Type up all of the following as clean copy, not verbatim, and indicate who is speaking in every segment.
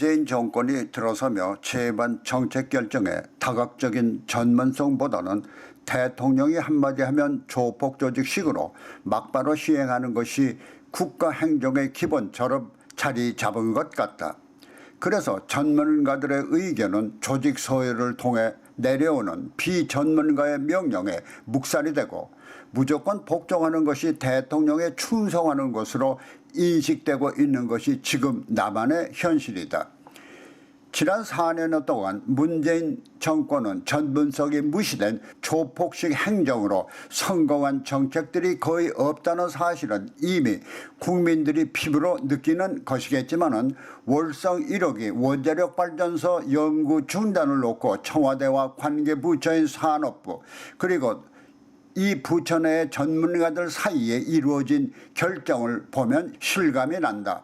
Speaker 1: 문재인 정권이 들어서며 제반 정책 결정에 다각적인 전문성보다는 대통령이 한마디 하면 조폭 조직식으로 막바로 시행하는 것이 국가 행정의 기본처럼 자리 잡은 것 같다. 그래서 전문가들의 의견은 조직 소유를 통해 내려오는 비전문가의 명령에 묵살이 되고 무조건 복종하는 것이 대통령에 충성하는 것으로 인식되고 있는 것이 지금 남한의 현실이다. 지난 4년 동안 문재인 정권은 전문성이 무시된 조폭식 행정으로 성공한 정책들이 거의 없다는 사실은 이미 국민들이 피부로 느끼는 것이겠지만은 월성 1호기 원자력 발전소 연구 중단을 놓고 청와대와 관계부처인 산업부 그리고 이 부처 내의 전문가들 사이에 이루어진 결정을 보면 실감이 난다.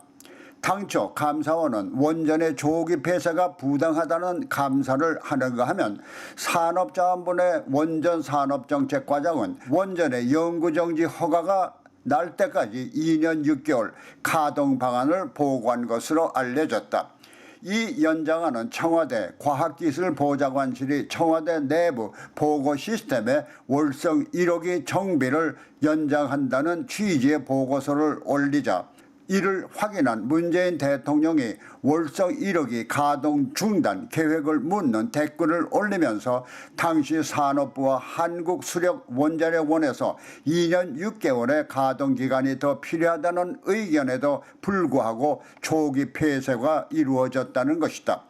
Speaker 1: 당초 감사원은 원전의 조기 폐쇄가 부당하다는 감사를 하는가 하면 산업자원부의 원전산업정책과장은 원전의 연구정지 허가가 날 때까지 2년 6개월 가동 방안을 보고한 것으로 알려졌다. 이 연장안은 청와대 과학기술보좌관실이 청와대 내부 보고 시스템에 월성 1호기 정비를 연장한다는 취지의 보고서를 올리자 이를 확인한 문재인 대통령이 월성 1호기 가동 중단 계획을 묻는 댓글을 올리면서 당시 산업부와 한국수력원자력원에서 2년 6개월의 가동기간이 더 필요하다는 의견에도 불구하고 조기 폐쇄가 이루어졌다는 것이다.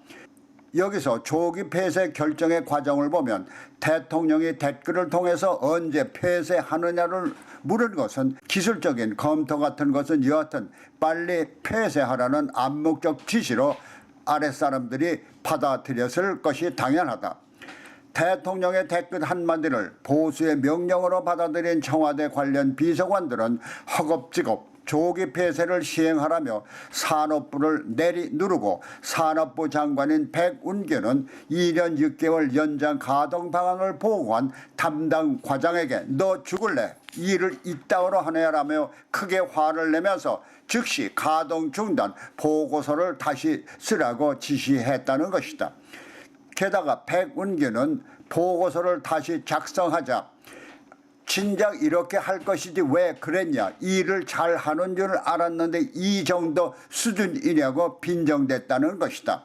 Speaker 1: 여기서 조기 폐쇄 결정의 과정을 보면 대통령이 댓글을 통해서 언제 폐쇄하느냐를 물은 것은 기술적인 검토 같은 것은 여하튼 빨리 폐쇄하라는 암묵적 지시로 아랫사람들이 받아들였을 것이 당연하다. 대통령의 댓글 한마디를 보수의 명령으로 받아들인 청와대 관련 비서관들은 허겁지겁 조기 폐쇄를 시행하라며 산업부를 내리누르고 산업부 장관인 백운규는 2년 6개월 연장 가동 방안을 보고한 담당 과장에게 너 죽을래? 일을 이따위로 하네라며 크게 화를 내면서 즉시 가동 중단 보고서를 다시 쓰라고 지시했다는 것이다. 게다가 백운규는 보고서를 다시 작성하자 진작 이렇게 할 것이지 왜 그랬냐, 일을 잘하는 줄 알았는데 이 정도 수준이냐고 빈정댔다는 것이다.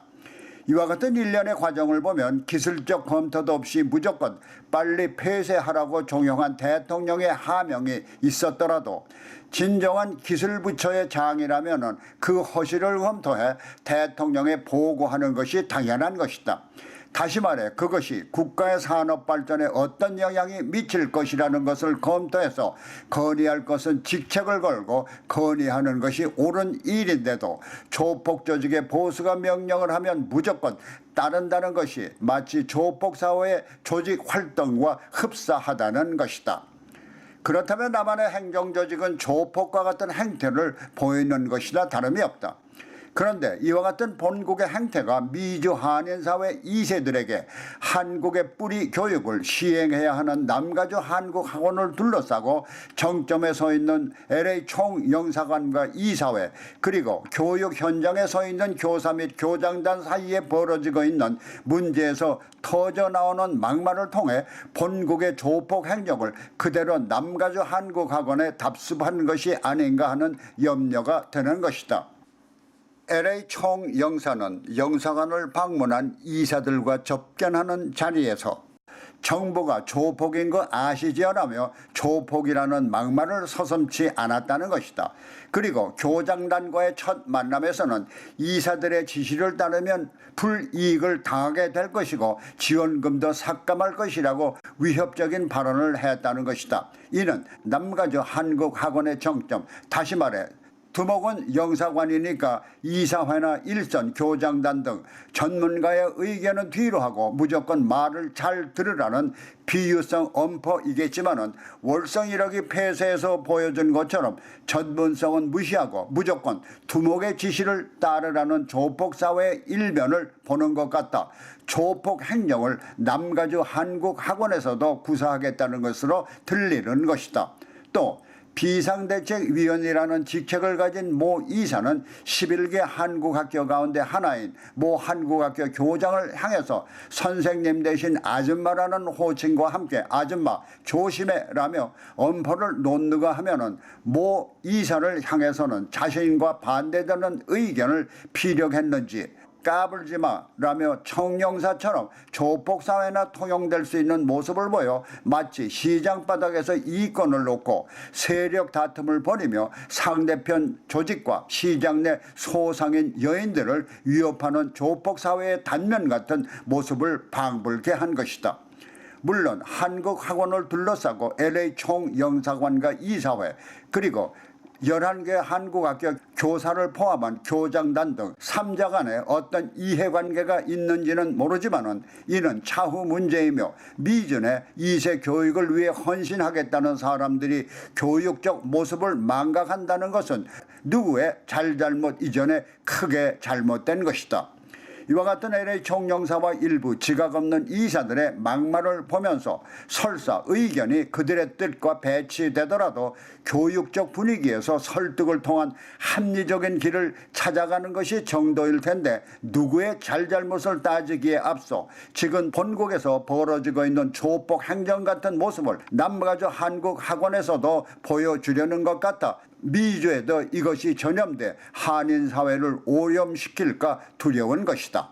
Speaker 1: 이와 같은 일련의 과정을 보면 기술적 검토도 없이 무조건 빨리 폐쇄하라고 종용한 대통령의 하명이 있었더라도 진정한 기술부처의 장이라면 그 허실을 검토해 대통령에 보고하는 것이 당연한 것이다. 다시 말해 그것이 국가의 산업 발전에 어떤 영향이 미칠 것이라는 것을 검토해서 건의할 것은 직책을 걸고 건의하는 것이 옳은 일인데도 조폭 조직의 보수가 명령을 하면 무조건 따른다는 것이 마치 조폭 사회의 조직 활동과 흡사하다는 것이다. 그렇다면 남한의 행정조직은 조폭과 같은 행태를 보이는 것이나 다름이 없다. 그런데 이와 같은 본국의 행태가 미주 한인사회 2세들에게 한국의 뿌리 교육을 시행해야 하는 남가주 한국학원을 둘러싸고 정점에 서 있는 LA 총영사관과 이사회 그리고 교육 현장에 서 있는 교사 및 교장단 사이에 벌어지고 있는 문제에서 터져나오는 막말을 통해 본국의 조폭 행정을 그대로 남가주 한국학원에 답습한 것이 아닌가 하는 염려가 되는 것이다. LA 총영사는 영사관을 방문한 이사들과 접견하는 자리에서 정부가 조폭인 거 아시지요라며 조폭이라는 막말을 서슴지 않았다는 것이다. 그리고 교장단과의 첫 만남에서는 이사들의 지시를 따르면 불이익을 당하게 될 것이고 지원금도 삭감할 것이라고 위협적인 발언을 했다는 것이다. 이는 남가주 한국학원의 정점, 다시 말해 두목은 영사관이니까 이사회나 일선, 교장단 등 전문가의 의견은 뒤로 하고 무조건 말을 잘 들으라는 비유성 엄포이겠지만은 월성 1호기 폐쇄에서 보여준 것처럼 전문성은 무시하고 무조건 두목의 지시를 따르라는 조폭사회의 일면을 보는 것 같다. 조폭 행정을 남가주 한국학원에서도 구사하겠다는 것으로 들리는 것이다. 또 비상대책위원이라는 직책을 가진 모 이사는 11개 한국학교 가운데 하나인 모 한국학교 교장을 향해서 선생님 대신 아줌마라는 호칭과 함께 아줌마 조심해라며 엄포를 놓는가 하면은 모 이사를 향해서는 자신과 반대되는 의견을 피력했는지 까불지마라며 청룡사처럼 조폭사회나 통용될 수 있는 모습을 보여 마치 시장 바닥에서 이권을 놓고 세력 다툼을 벌이며 상대편 조직과 시장 내 소상인 여인들을 위협하는 조폭사회의 단면 같은 모습을 방불케 한 것이다. 물론 한국학원을 둘러싸고 LA 총영사관과 이사회 그리고 11개 한국학교 교사를 포함한 교장단 등 3자 간에 어떤 이해관계가 있는지는 모르지만은 이는 차후 문제이며 미전에 2세 교육을 위해 헌신하겠다는 사람들이 교육적 모습을 망각한다는 것은 누구의 잘잘못 이전에 크게 잘못된 것이다. 이와 같은 LA 총영사와 일부 지각 없는 이사들의 막말을 보면서 설사 의견이 그들의 뜻과 배치되더라도 교육적 분위기에서 설득을 통한 합리적인 길을 찾아가는 것이 정도일 텐데 누구의 잘잘못을 따지기에 앞서 지금 본국에서 벌어지고 있는 조폭 행정 같은 모습을 남가주 한국학원에서도 보여주려는 것 같아 미주에도 이것이 전염돼 한인사회를 오염시킬까 두려운 것이다.